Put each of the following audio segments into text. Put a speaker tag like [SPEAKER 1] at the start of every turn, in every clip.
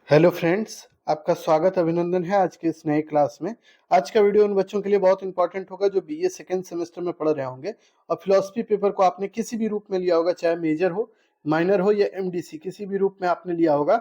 [SPEAKER 1] Hello friends, आपका स्वागत अभिनंदन है आज के इस नए क्लास में। आज का वीडियो उन बच्चों के लिए बहुत इंपॉर्टेंट होगा जो बीए सेकेंड सेमेस्टर में पढ़ रहे होंगे और फिलॉसफी पेपर को आपने किसी भी रूप में लिया होगा, चाहे मेजर हो, माइनर हो या एमडीसी, किसी भी रूप में आपने लिया होगा।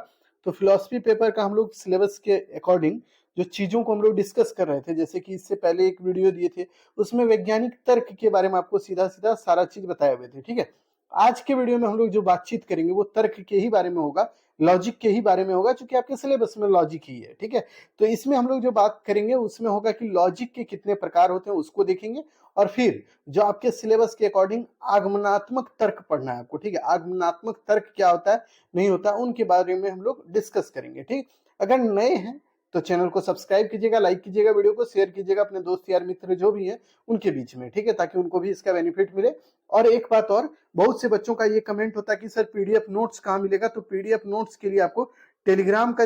[SPEAKER 1] तो फिलॉसफी पेपर का हम लोग सिलेबस के अकॉर्डिंग जो चीज़ों को हम लोग डिस्कस कर रहे थे, जैसे कि इससे पहले एक वीडियो दिए थे उसमें वैज्ञानिक तर्क के बारे में आपको सीधा सीधा सारा चीज बताए हुए थे। ठीक है, आज के वीडियो में हम लोग जो बातचीत करेंगे वो तर्क के ही बारे में होगा, लॉजिक के ही बारे में होगा, क्योंकि आपके सिलेबस में लॉजिक ही है। ठीक है, तो इसमें हम लोग जो बात करेंगे उसमें होगा कि लॉजिक के कितने प्रकार होते हैं उसको देखेंगे, और फिर जो आपके सिलेबस के अकॉर्डिंग आगमनात्मक तर्क पढ़ना है आपको। ठीक है, आगमनात्मक तर्क क्या होता है, नहीं होता, उनके बारे में हम लोग डिस्कस करेंगे। ठीक, अगर नए हैं तो चैनल को सब्सक्राइब कीजिएगा, लाइक कीजिएगा, वीडियो को शेयर कीजिएगा अपने दोस्त यार मित्र जो भी है उनके बीच में। ठीक है, ताकि उनको भी इसका बेनिफिट मिले। और एक बात और, बहुत से बच्चों का ये कमेंट होता है कि सर पीडीएफ नोट्स कहाँ मिलेगा, तो पीडीएफ नोट्स के लिए आपको टेलीग्राम का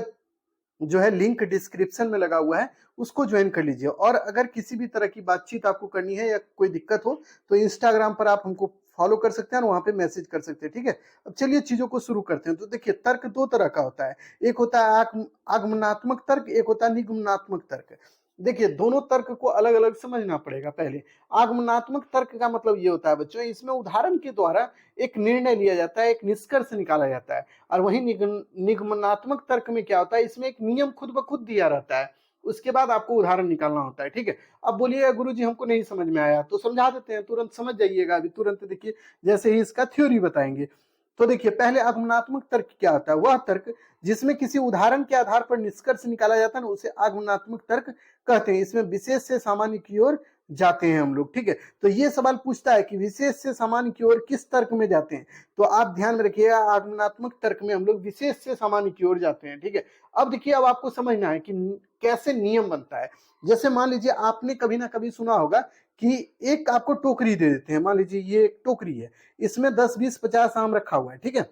[SPEAKER 1] जो है लिंक डिस्क्रिप्शन में लगा हुआ है, उसको ज्वाइन कर लीजिए। और अगर किसी भी तरह की बातचीत आपको करनी है या कोई दिक्कत हो तो इंस्टाग्राम पर आप हमको फॉलो कर सकते हैं और वहां पे मैसेज कर सकते हैं। ठीक है, अब चलिए चीजों को शुरू करते हैं। तो देखिए, तर्क दो तरह का होता है, एक होता है आगमनात्मक तर्क, एक होता है निगमनात्मक तर्क। देखिए, दोनों तर्क को अलग अलग समझना पड़ेगा। पहले आगमनात्मक तर्क का मतलब ये होता है बच्चों, इसमें उदाहरण के द्वारा एक निर्णय लिया जाता है, एक निष्कर्ष निकाला जाता है। और वही निगमनात्मक तर्क में क्या होता है, इसमें एक नियम खुद ब खुद दिया रहता है, उसके बाद आपको उदाहरण निकालना होता है। ठीक है, अब बोलिएगा गुरुजी हमको नहीं समझ में आया, तो समझा देते हैं, तुरंत समझ जाइएगा अभी तुरंत। देखिए, जैसे ही इसका थ्योरी बताएंगे। तो देखिए, पहले आगमनात्मक तर्क क्या होता है, वह तर्क जिसमें किसी उदाहरण के आधार पर निष्कर्ष निकाला जाता है ना, उसे आगमनात्मक तर्क कहते हैं। इसमें विशेष से सामान्य की ओर जाते हैं हम लोग। ठीक है, तो ये सवाल पूछता है कि विशेष से सामान्य की ओर किस तर्क में जाते हैं, तो आप ध्यान में रखिएगा, आगमनात्मक तर्क में हम लोग विशेष से सामान्य की ओर जाते हैं। ठीक है, अब देखिए, अब आपको समझना है कि कैसे नियम बनता है। जैसे मान लीजिए आपने कभी ना कभी सुना होगा कि एक आपको टोकरी दे देते हैं, मान लीजिए ये एक टोकरी है, इसमें 10 20 50 आम रखा हुआ है। ठीक है,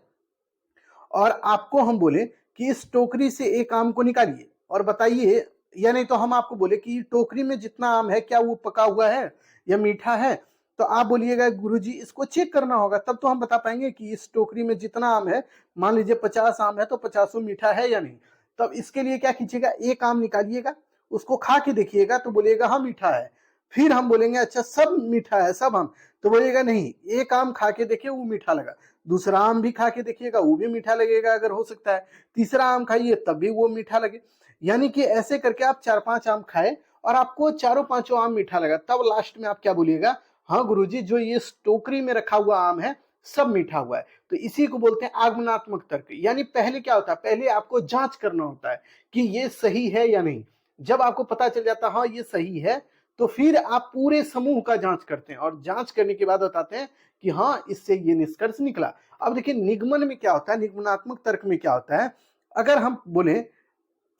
[SPEAKER 1] और आपको हम बोले कि इस टोकरी से एक आम को निकालिए और बताइए, या नहीं तो हम आपको बोले कि टोकरी में जितना आम है क्या वो पका हुआ है या मीठा है, तो आप बोलिएगा गुरुजी इसको चेक करना होगा, तब तो हम बता पाएंगे कि इस टोकरी में जितना आम है, मान लीजिए 50 आम है, तो 50 मीठा है या नहीं। तब इसके लिए क्या कीजिएगा, एक आम निकालिएगा, उसको खा के देखिएगा, तो बोलिएगा हाँ मीठा है। फिर हम बोलेंगे अच्छा सब मीठा है सब आम, तो बोलिएगा नहीं, एक आम खा के देखिए वो मीठा लगा, दूसरा आम भी खा के देखिएगा वो भी मीठा लगेगा अगर हो सकता है, तीसरा आम खाइए तब भी वो मीठा लगे। यानी कि ऐसे करके आप 4 5 आम खाए और आपको चारों पांचों आम मीठा लगा, तब लास्ट में आप क्या बोलिएगा, हाँ गुरुजी जो ये टोकरी में रखा हुआ आम है सब मीठा हुआ है। तो इसी को बोलते हैं आगमनात्मक तर्क। यानी पहले क्या होता है, पहले आपको जांच करना होता है कि ये सही है या नहीं। जब आपको पता चल जाता है हाँ ये सही है, तो फिर आप पूरे समूह का जांच करते हैं और जांच करने के बाद बताते हैं कि हाँ इससे ये निष्कर्ष निकला। अब देखिए, निगमन में क्या होता है, निगमनात्मक तर्क में क्या होता है, अगर हम बोले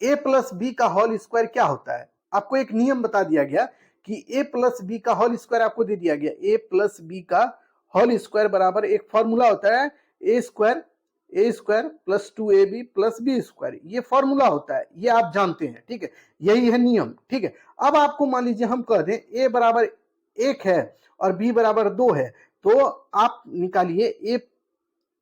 [SPEAKER 1] ए प्लस बी का होल स्क्वायर क्या होता है, आपको एक नियम बता दिया गया कि ए प्लस बी का होल स्क्वायर आपको दे दिया गया, ए प्लस बी का होल स्क्वायर बराबर एक फॉर्मूला होता है A square plus 2ab plus B square, ये फॉर्मूला होता है, ये आप जानते हैं। ठीक है, यही है नियम। ठीक है, अब आपको मान लीजिए हम कह दें ए बराबर 1 है और बी बराबर 2 है, तो आप निकालिए ए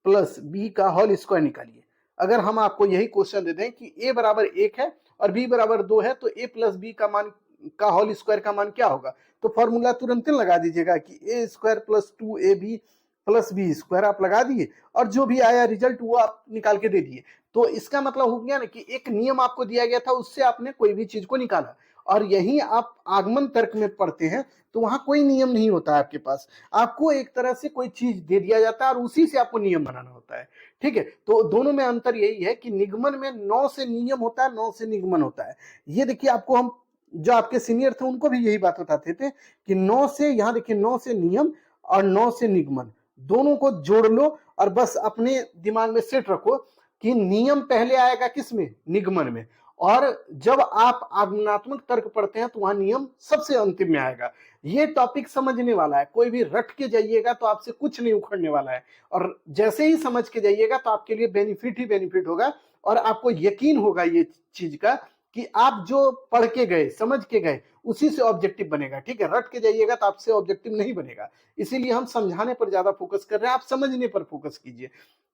[SPEAKER 1] प्लस बी का होल स्क्वायर निकालिए। अगर हम आपको यही क्वेश्चन दे दें कि ए बराबर 1 है और बी बराबर 2 है, तो ए प्लस बी का मान का होल स्क्वायर का मान क्या होगा, तो फॉर्मूला तुरंत लगा दीजिएगा कि A square plus 2ab plus B square आप लगा दिए और जो भी आया रिजल्ट वो आप निकाल के दे दिए। तो इसका मतलब हो गया ना कि एक नियम आपको दिया गया था, उससे आपने कोई भी चीज को निकाला। और यही आप आगमन तर्क में पढ़ते हैं तो वहां कोई नियम नहीं होता है आपके पास, आपको एक तरह से कोई चीज दे दिया जाता है और उसी से आपको नियम बनाना होता है। ठीक है, तो दोनों में अंतर यही है कि निगमन में 9 से नियम होता है, 9 से निगमन होता है। ये देखिए, आपको हम जो आपके सीनियर थे उनको भी यही बात बताते थे कि 9 से, यहाँ देखिए 9 से नियम और 9 से निगमन, दोनों को जोड़ लो और बस अपने दिमाग में सेट रखो कि नियम पहले आएगा किसमें, निगमन में, और जब आप आगमनात्मक तर्क पढ़ते हैं तो वहां नियम सबसे अंतिम में आएगा। ये टॉपिक समझने वाला है, कोई भी रट के जाइएगा तो आपसे कुछ नहीं उखड़ने वाला है, और जैसे ही समझ के जाइएगा तो आपके लिए बेनिफिट ही बेनिफिट होगा। और आपको यकीन होगा ये चीज का कि आप जो पढ़ के गए समझ के गए उसी से ऑब्जेक्टिव बनेगा। ठीक है, रट के जाइएगा तो आपसे ऑब्जेक्टिव नहीं बनेगा, इसीलिए हम समझाने पर ज्यादा फोकस कर रहे हैं, आप समझने पर फोकस कीजिए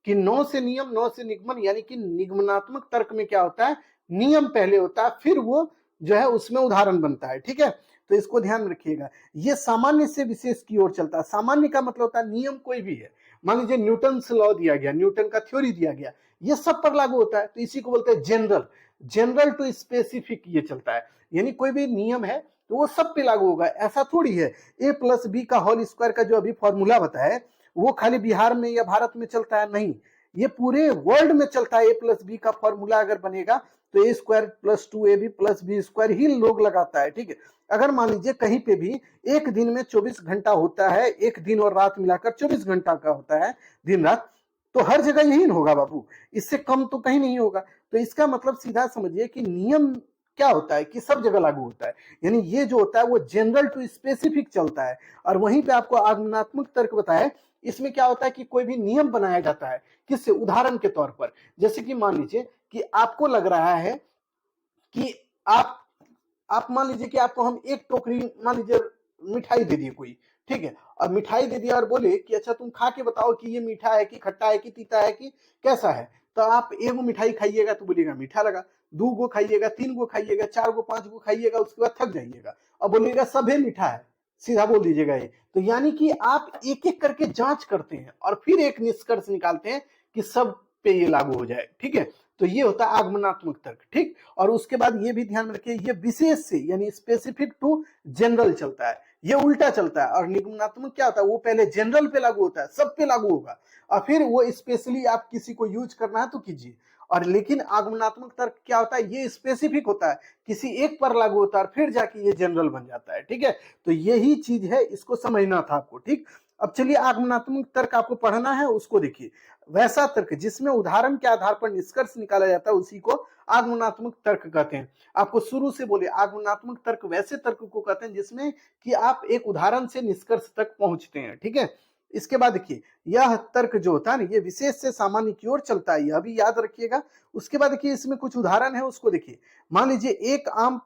[SPEAKER 1] कि नौ से नियम, नौ से निगमन, यानी कि निगमनात्मक तर्क में क्या होता है, नियम पहले होता है, फिर वो जो है उसमें उदाहरण बनता है। ठीक है, तो इसको ध्यान में रखिएगा। ये सामान्य से विशेष की ओर चलता है। सामान्य का मतलब होता है नियम कोई भी है, मान लीजिए न्यूटन से लॉ दिया गया, न्यूटन का थ्योरी दिया गया, ये सब पर लागू होता है, तो इसी को बोलते हैं जनरल। जनरल टू स्पेसिफिक ये चलता है, यानी कोई भी नियम है तो वो सब पे लागू होगा। ऐसा थोड़ी है ए प्लस बी का होल स्क्वायर का जो अभी फॉर्मूला बताया वो खाली बिहार में या भारत में चलता है, नहीं, ये पूरे वर्ल्ड में चलता है। ए प्लस बी का फॉर्मूला अगर बनेगा तो A square plus 2ab plus B square ही लोग लगाता है। ठीक है, अगर मान लीजिए कहीं पे भी एक दिन में 24 घंटा होता है, एक दिन और रात मिलाकर 24 घंटा का होता है दिन रात, तो हर जगह यही होगा बाबू, इससे कम तो कहीं नहीं होगा। तो इसका मतलब सीधा समझिए कि नियम क्या होता है कि सब जगह लागू होता है, यानी ये जो होता है वो जनरल टू स्पेसिफिक चलता है। और वहीं पे आपको आगमनात्मक तर्क बताया, इसमें क्या होता है कि कोई भी नियम बनाया जाता है, किससे, उदाहरण के तौर पर। जैसे कि मान लीजिए कि आपको लग रहा है कि आप मान लीजिए कि आपको हम एक टोकरी मान लीजिए मिठाई दे दिए कोई, ठीक है, और मिठाई दे दिया और बोले कि अच्छा तुम खा के बताओ कि ये मीठा है कि खट्टा है कि तीता है कि कैसा है। तो आप एक मिठाई खाइएगा तो बोलिएगा मीठा लगा, 2 गो खाइएगा, 3 गो खाइएगा, 4 गो 5 गो खाइएगा, उसके बाद थक जाइएगा और बोलिएगा सभी मीठा है, सीधा बोल दीजिएगा ये। तो यानी कि आप एक एक करके जांच करते हैं और फिर एक निष्कर्ष निकालते हैं कि सब पे ये लागू हो जाए। ठीक है, तो ये होता है आगमनात्मक तर्क। ठीक, और उसके बाद ये भी ध्यान रखिए, ये विशेष से यानी स्पेसिफिक टू जनरल चलता है, ये उल्टा चलता है। और निगमनात्मक क्या होता है, वो पहले जनरल पे लागू होता है, सब पे लागू होगा, और फिर वो स्पेशली आप किसी को यूज करना है तो कीजिए। और लेकिन आगमनात्मक तर्क क्या होता है, ये स्पेसिफिक होता है, किसी एक पर लागू होता है और फिर जाके ये जनरल बन जाता है। ठीक है, तो यही चीज है, इसको समझना था आपको। ठीक, अब चलिए आगमनात्मक तर्क आपको पढ़ना है, उसको देखिए। वैसा तर्क जिसमें उदाहरण के आधार पर निष्कर्ष निकाला जाता है उसी को आगमनात्मक तर्क कहते हैं। आपको शुरू से बोले आगमनात्मक तर्क वैसे तर्क को कहते हैं जिसमें कि आप एक उदाहरण से निष्कर्ष तक पहुंचते हैं। ठीक है, इसके बाद देखिए यह तर्क जो होता है ना, ये विशेष से सामान्य की ओर चलता है, यह भी याद रखिएगा। उसके बाद देखिए इसमें कुछ उदाहरण है, उसको देखिए। मान लीजिए एक आम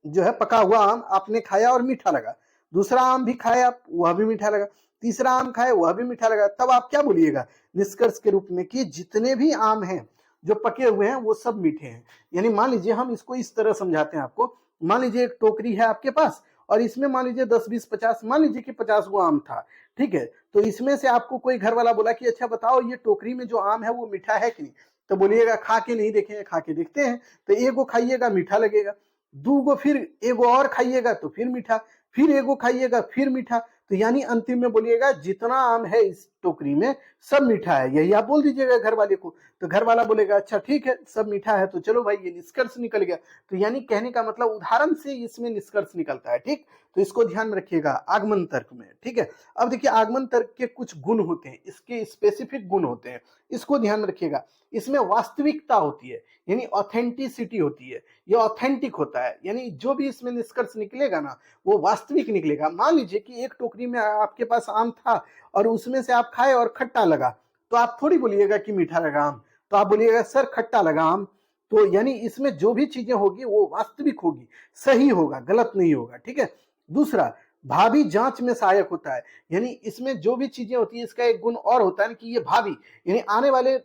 [SPEAKER 1] जो है, पका हुआ आम आपने खाया और मीठा लगा, दूसरा आम भी खाया वह भी मीठा लगा, तीसरा आम खाए वह भी मीठा लगा, तब आप क्या बोलिएगा निष्कर्ष के रूप में कि जितने भी आम हैं जो पके हुए हैं वो सब मीठे हैं। यानी मान लीजिए हम इसको इस तरह समझाते हैं आपको, मान लीजिए एक टोकरी है आपके पास और इसमें मान लीजिए 10 20 50, मान लीजिए कि 50 गो आम था। ठीक है, तो इसमें से आपको कोई घर वाला बोला कि अच्छा बताओ ये टोकरी में जो आम है वो मीठा है कि नहीं, तो बोलिएगा खा के नहीं देखेंगे, खा के देखते हैं। तो एगो खाइएगा मीठा लगेगा, 2 गो फिर एगो और खाइएगा तो फिर मीठा, फिर एगो खाइएगा फिर मीठा, तो यानी अंतिम में बोलिएगा जितना आम है इस टोकरी में सब मीठा है, यही आप बोल दीजिएगा घर वाले को। तो घर वाला बोलेगा अच्छा ठीक है सब मीठा है, तो चलो भाई ये निष्कर्ष निकल गया। तो यानी कहने का मतलब उदाहरण से इसमें निष्कर्ष निकलता है। ठीक, तो इसको ध्यान में रखिएगा आगमन तर्क में। ठीक है, अब देखिए आगमन तर्क के कुछ गुण होते हैं, इसके स्पेसिफिक गुण होते हैं, इसको ध्यान में रखिएगा। इसमें वास्तविकता होती है, यानी ऑथेंटिसिटी होती है, ये ऑथेंटिक होता है, यानी जो भी इसमें निष्कर्ष निकलेगा ना वो वास्तविक निकलेगा। मान लीजिए कि एक टोकरी में आपके पास आम था और उसमें से आप खाए और खट्टा लगा, तो आप थोड़ी बोलिएगा कि मीठा लगा आम, तो आप बोलिएगा सर खट्टा लगा आम। तो यानी इसमें जो भी चीजें होगी वो वास्तविक होगी, सही होगा, गलत नहीं होगा। ठीक है, दूसरा भावी जांच में सहायक होता है, यानी इसमें जो भी चीजें होती है इसका एक गुण और होता है कि ये भावी यानी आने वाले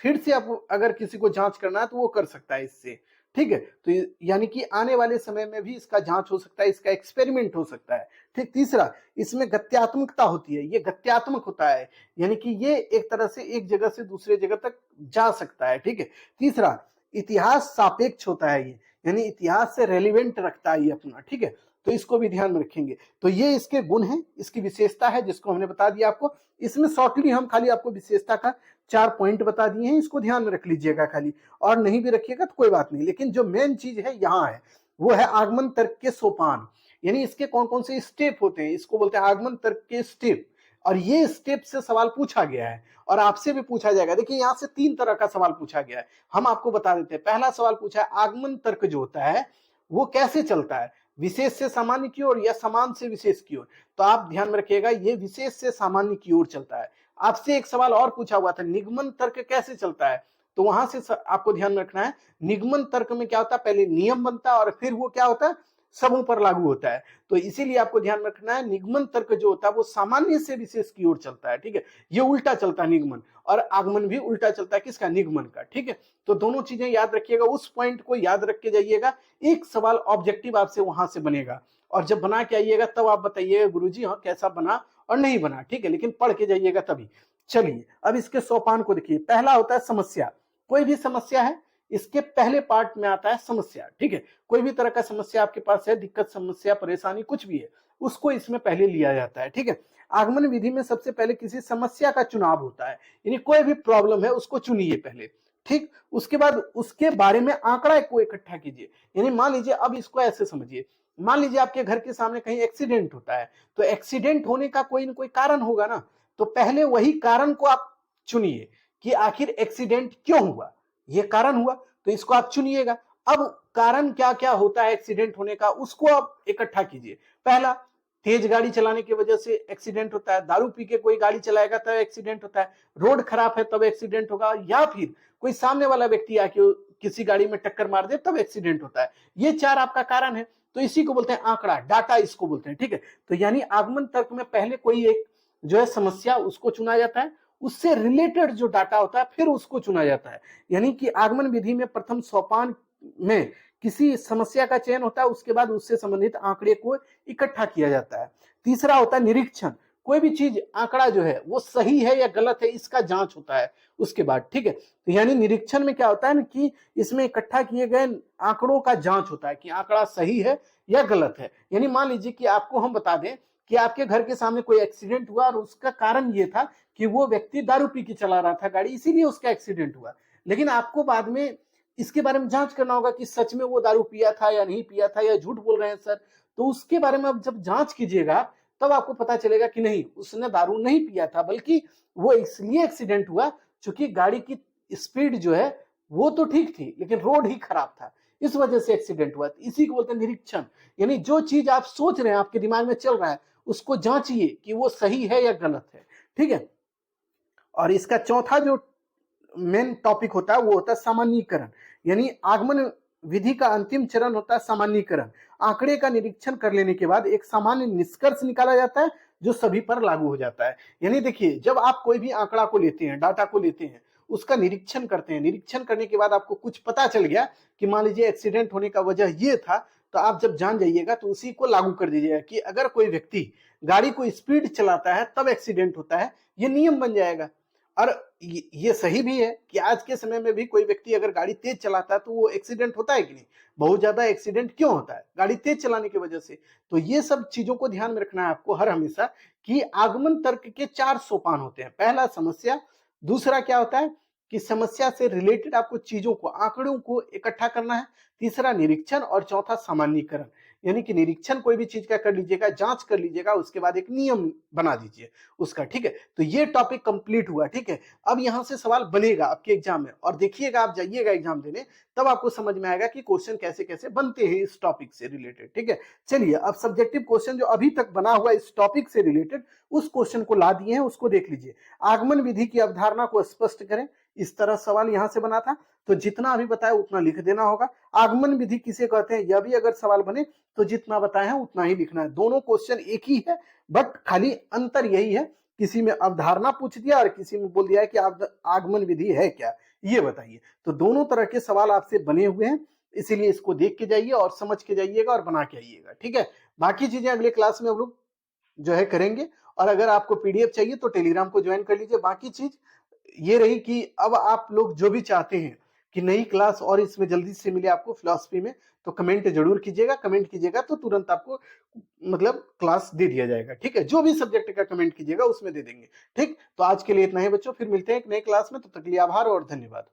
[SPEAKER 1] फिर से आप अगर किसी को जांच करना है तो वो कर सकता है इससे। ठीक है, तो यानी कि आने वाले समय में भी इसका जांच हो सकता है, इसका एक्सपेरिमेंट हो सकता है। ठीक, तीसरा इसमें गत्यात्मकता होती है, ये गत्यात्मक होता है, यानी कि ये एक तरह से एक जगह से दूसरे जगह तक जा सकता है। ठीक है, तीसरा इतिहास सापेक्ष होता है ये, यानी इतिहास से रेलिवेंट रखता है ये अपना। ठीक है, तो इसको भी ध्यान में रखेंगे। तो ये इसके गुण हैं, इसकी विशेषता है जिसको हमने बता दिया आपको। इसमें शॉर्टली हम खाली आपको विशेषता का 4 पॉइंट बता दिए हैं, इसको ध्यान में रख लीजिएगा खाली, और नहीं भी रखिएगा तो कोई बात नहीं। लेकिन जो मेन चीज है यहाँ है वो है आगमन तर्क के सोपान, यानी इसके कौन कौन से स्टेप होते हैं, इसको बोलते हैं आगमन तर्क के स्टेप। और ये स्टेप से सवाल पूछा गया है और आपसे भी पूछा जाएगा। देखिए यहाँ से 3 तरह का सवाल पूछा गया है, हम आपको बता देते हैं। पहला सवाल पूछा है आगमन तर्क जो होता है वो कैसे चलता है, विशेष से सामान्य की ओर या समान से विशेष की ओर। तो आप ध्यान में रखिएगा ये विशेष से सामान्य की ओर चलता है। आपसे एक सवाल और पूछा हुआ था निगमन तर्क कैसे चलता है, तो वहां से आपको ध्यान रखना है निगमन तर्क में क्या होता है, पहले नियम बनता है और फिर वो क्या होता है सबों पर लागू होता है। तो इसीलिए आपको ध्यान रखना है, निगमन तर्क जो होता है वो सामान्य से विशेष की ओर चलता है, ठीक है। ये उल्टा चलता है निगमन, और आगमन भी उल्टा चलता है किसका, निगमन का, ठीक है। तो दोनों चीजें याद रखिएगा, उस पॉइंट को याद रख के जाइएगा। एक सवाल ऑब्जेक्टिव आपसे वहां से बनेगा, और जब बना के आइएगा तब आप बताइएगा गुरुजी हाँ कैसा बना और नहीं बना, ठीक है, लेकिन पढ़ के जाइएगा तभी। चलिए अब इसके सोपान को देखिए। पहला होता है समस्या। कोई भी समस्या है, इसके पहले पार्ट में आता है समस्या, ठीक है। कोई भी तरह का समस्या आपके पास है, दिक्कत, समस्या, परेशानी कुछ भी है, उसको इसमें पहले लिया जाता है, ठीक है। आगमन विधि में सबसे पहले किसी समस्या का चुनाव होता है, यानी कोई भी प्रॉब्लम है उसको चुनिए पहले, ठीक। उसके बाद उसके बारे में आंकड़ा को इकट्ठा कीजिए। यानी मान लीजिए, अब इसको ऐसे समझिए, मान लीजिए आपके घर के सामने कहीं एक्सीडेंट होता है, तो एक्सीडेंट होने का कोई ना कोई कारण होगा ना, तो पहले वही कारण को आप चुनिए कि आखिर एक्सीडेंट क्यों हुआ, ये कारण हुआ, तो इसको आप चुनिएगा। अब कारण क्या क्या होता है एक्सीडेंट होने का, उसको आप इकट्ठा कीजिए। पहला, तेज गाड़ी चलाने की वजह से एक्सीडेंट होता है, दारू पी के कोई गाड़ी चलाएगा तब एक्सीडेंट होता है, रोड खराब है तब एक्सीडेंट होगा, या फिर कोई सामने वाला व्यक्ति आके किसी गाड़ी में टक्कर मार दे तब एक्सीडेंट होता है। ये चार आपका कारण है, तो इसी को बोलते हैं आंकड़ा, डाटा इसको बोलते हैं, ठीक है। तो यानी आगमन तर्क में पहले कोई एक जो है समस्या, उसको चुना जाता है, उससे रिलेटेड जो डाटा होता है फिर उसको चुना जाता है। यानी कि आगमन विधि में प्रथम सोपान में किसी समस्या का चयन होता है, उसके बाद उससे संबंधित आंकड़े को इकट्ठा किया जाता है। तीसरा होता है निरीक्षण। कोई भी चीज, आंकड़ा जो है वो सही है या गलत है, इसका जांच होता है उसके बाद, ठीक है। तो यानी निरीक्षण में क्या होता है ना कि इसमें इकट्ठा किए गए आंकड़ों का जांच होता है कि आंकड़ा सही है या गलत है। यानी मान लीजिए कि आपको हम बता दें कि आपके घर के सामने कोई एक्सीडेंट हुआ और उसका कारण ये था कि वो व्यक्ति दारू पी के चला रहा था गाड़ी, इसीलिए उसका एक्सीडेंट हुआ। लेकिन आपको बाद में इसके बारे में जांच करना होगा कि सच में वो दारू पिया था या नहीं पिया था, या झूठ बोल रहे हैं सर, तो उसके बारे में आप जब जांच कीजिएगा तब आपको पता चलेगा कि नहीं, उसने दारू नहीं पिया था, बल्कि वो इसलिए एक्सीडेंट हुआ क्योंकि गाड़ी की स्पीड जो है वो तो ठीक थी लेकिन रोड ही खराब था, इस वजह से एक्सीडेंट हुआ। इसी को बोलते हैं निरीक्षण। यानी जो चीज आप सोच रहे हैं, आपके दिमाग में चल रहा है, उसको जांचिए कि वो सही है या गलत है, ठीक है। और इसका चौथा जो मेन टॉपिक होता है वो होता है सामान्यीकरण। यानी आगमन विधि का अंतिम चरण होता है सामान्यीकरण। आंकड़े का निरीक्षण कर लेने के बाद एक सामान्य निष्कर्ष निकाला जाता है जो सभी पर लागू हो जाता है। यानी देखिए, जब आप कोई भी आंकड़ा को लेते हैं, डाटा को लेते हैं, उसका निरीक्षण करते हैं, निरीक्षण करने के बाद आपको कुछ पता चल गया कि मान लीजिए एक्सीडेंट होने का वजह ये था, तो आप जब जान जाइएगा तो उसी को लागू कर दीजिएगा कि अगर कोई व्यक्ति गाड़ी को स्पीड चलाता है तब एक्सीडेंट होता है, ये नियम बन जाएगा। और ये सही भी है कि आज के समय में भी कोई व्यक्ति अगर गाड़ी तेज चलाता है तो वो एक्सीडेंट होता है कि नहीं, बहुत ज्यादा एक्सीडेंट क्यों होता है, गाड़ी तेज चलाने की वजह से। तो ये सब चीजों को ध्यान में रखना है आपको हर हमेशा कि आगमन तर्क के 4 सोपान होते हैं। पहला समस्या, दूसरा क्या होता है कि समस्या से रिलेटेड आपको चीजों को, आंकड़ों को इकट्ठा करना है, तीसरा निरीक्षण, और चौथा सामान्यीकरण। यानी कि निरीक्षण कोई भी चीज का कर लीजिएगा, जांच कर लीजिएगा, उसके बाद एक नियम बना दीजिए उसका, ठीक है। तो ये टॉपिक कंप्लीट हुआ, ठीक है। अब यहां से सवाल बनेगा आपके एग्जाम में, और देखिएगा आप जाइएगा एग्जाम देने, तब आपको समझ में आएगा कि क्वेश्चन कैसे कैसे बनते हैं इस टॉपिक से रिलेटेड, ठीक है। चलिए अब सब्जेक्टिव क्वेश्चन जो अभी तक बना हुआ इस टॉपिक से रिलेटेड, उस क्वेश्चन को ला दिए हैं, उसको देख लीजिए। आगमन विधि की अवधारणा को स्पष्ट करें, इस तरह सवाल यहां से बना था, तो जितना अभी बताया उतना लिख देना होगा। आगमन विधि किसे कहते हैं, यह भी अगर सवाल बने तो जितना बताए हैं उतना ही लिखना है। दोनों क्वेश्चन एक ही है, बट खाली अंतर यही है, किसी में अवधारणा पूछ दिया और किसी में बोल दिया है कि आगमन विधि है क्या, ये बताइए। तो दोनों तरह के सवाल आपसे बने हुए हैं, इसीलिए इसको देख के जाइए और समझ के जाइएगा और बना के आइएगा, ठीक है। बाकी चीजें अगले क्लास में हम लोग जो है करेंगे, और अगर आपको पीडीएफ चाहिए तो टेलीग्राम को ज्वाइन कर लीजिए। बाकी चीज ये रही कि अब आप लोग जो भी चाहते हैं कि नई क्लास और इसमें जल्दी से मिले आपको फिलॉसफी में, तो कमेंट जरूर कीजिएगा। कमेंट कीजिएगा तो तुरंत आपको मतलब क्लास दे दिया जाएगा, ठीक है। जो भी सब्जेक्ट का कमेंट कीजिएगा उसमें दे देंगे, ठीक। तो आज के लिए इतना ही बच्चों, फिर मिलते हैं एक नई क्लास में, तब तक के लिए आभार और धन्यवाद।